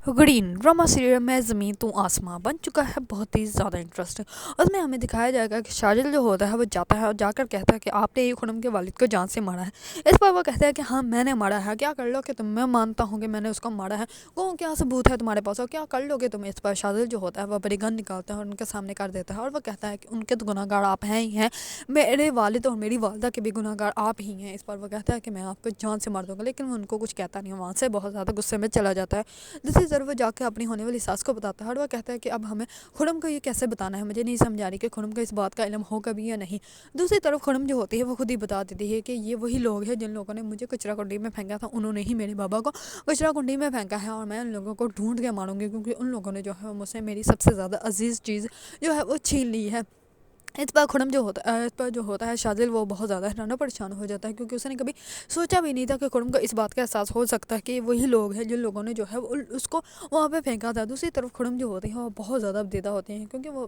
Green drama serial میں زمین تو آسماں بن چکا ہے بہت ہی زیادہ انٹرسٹنگ. اس میں ہمیں دکھایا جائے گا کہ شاجل جو ہوتا ہے وہ جاتا ہے اور جا کر کہتا ہے کہ آپ نے ہی خنم کے والد کو جان سے مارا ہے. اس پر وہ کہتا ہے کہ ہاں میں نے مارا ہے, کیا کر لو کہ تم, میں مانتا ہوں کہ میں نے اس کو مارا ہے, وہ کیا ثبوت ہے تمہارے پاس اور کیا کر لو گے تم. اس پر شاجل جو ہوتا ہے وہ بڑی گن نکالتا ہے اور ان کے سامنے کر دیتا ہے اور وہ کہتا ہے کہ ان کے تو گناہ گار آپ ہیں ہی ہیں, میرے والد اور میری والدہ کے بھی گناہ گار آپ ہی ہیں. اس پر وہ کہتا ہے کہ میں آپ کو جان سے مار دوں گا, لیکن وہ ان کو کچھ کہتا نہیں ہے, وہاں سے بہت زیادہ غصے میں چلا جاتا ہے. دوسری طرف وہ جا کے اپنی ہونے والی ساس کو بتاتا ہے اور وہ کہتا ہے کہ اب ہمیں خرم کو یہ کیسے بتانا ہے, مجھے نہیں سمجھ آ رہی کہ خرم کو اس بات کا علم ہوگا بھی یا نہیں. دوسری طرف خرم جو ہوتی ہے وہ خود ہی بتا دیتی ہے کہ یہ وہی لوگ ہیں جن لوگوں نے مجھے کچرا کنڈی میں پھینکا تھا, انہوں نے ہی میرے بابا کو کچرا کنڈی میں پھینکا ہے اور میں ان لوگوں کو ڈھونڈ کے ماروں گی کیونکہ ان لوگوں نے جو ہے مجھ سے میری سب سے زیادہ عزیز چیز جو ہے وہ چھین لی ہے. اس پر خرم جو ہوتا ہے, اس پر جو ہوتا ہے شاذل, وہ بہت زیادہ حیران پریشان ہو جاتا ہے کیونکہ اس نے کبھی سوچا بھی نہیں تھا کہ خرم کو اس بات کا احساس ہو سکتا ہے کہ وہی لوگ ہیں جن لوگوں نے جو ہے اس کو وہاں پہ پھینکا تھا. دوسری طرف خرم جو ہوتی ہے وہ بہت زیادہ ابدیدہ ہوتے ہیں کیونکہ وہ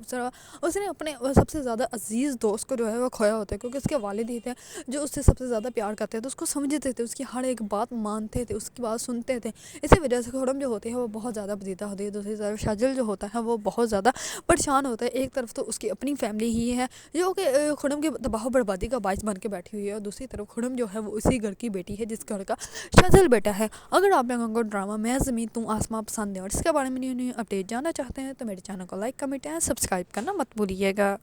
اس نے اپنے سب سے زیادہ عزیز دوست کو جو ہے وہ کھویا ہوتا ہے کیونکہ اس کے والد ہی تھے جو اس سے سب سے زیادہ پیار کرتے تھے, اس کو سمجھتے تھے, اس کی ہر ایک بات مانتے تھے, اس کی بات سنتے تھے. اسی وجہ سے خرم جو ہوتی ہے وہ بہت زیادہ ابدیدہ ہوتی ہے. دوسری طرف شاجل جو ہوتا ہے وہ بہت زیادہ پریشان ہوتا ہے. ایک طرف تو اس کی اپنی فیملی ہی ہے جو کہ خرم کی تباہ و بربادی کا باعث بن کے بیٹھی ہوئی ہے, اور دوسری طرف خرم جو ہے وہ اسی گھر کی بیٹی ہے جس گھر کا شاذل بیٹا ہے. اگر آپ لوگوں کو ڈرامہ میں زمین تو آسماں پسند ہے اور اس کے بارے میں نیو اپڈیٹ جاننا چاہتے ہیں تو میرے چینل کو لائک, کمنٹ اینڈ سبسکرائب کرنا مت بھولیے گا.